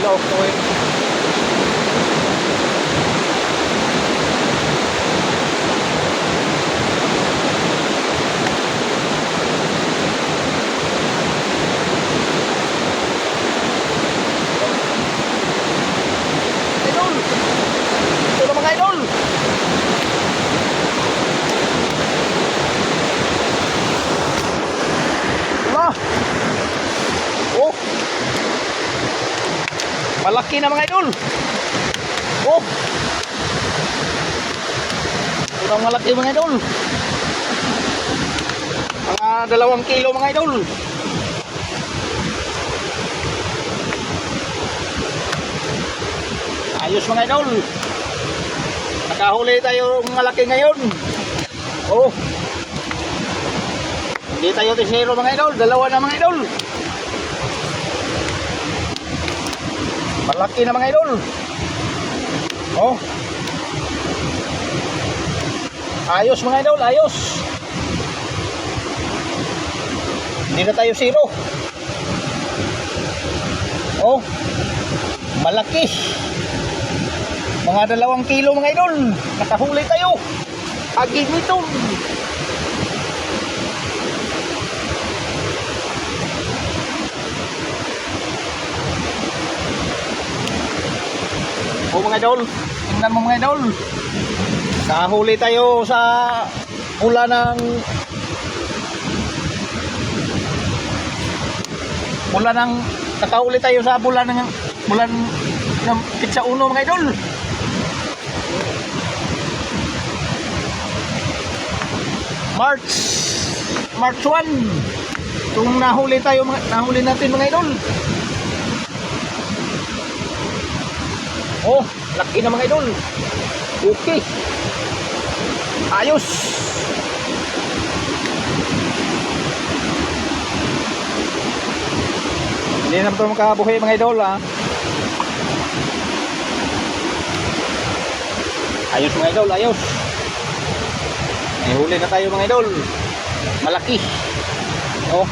off oil. Idol! Ito na mga idol! Wala! Oh! Malaki na mga idol! Oh! Ito na malaki mga idol! Mga 2 kilo mga idol! Ayos mga idol! Nakahuli tayo malaki ngayon! Oh! Hindi tayo tisero mga idol, 2 na mga idol. Malaki na mga idol. Oh. Ayos mga idol, ayos. Hindi na tayo zero. Oh. Malaki. Mga 2 kilo mga idol. Nakahuli tayo. Aging nito. O mga idol, tingnan mo mga idol. Nakahuli tayo sa bulan ng nakahuli tayo sa bulan ng Pitsa Uno mga idol. March 1. Kung nahuli natin mga idol. Oh, laki na mga idol. Okay. Ayos. Hindi na ito makabuhay mga idol ha. Ayos mga idol, ayos. May huli na tayo mga idol. Malaki. Oh.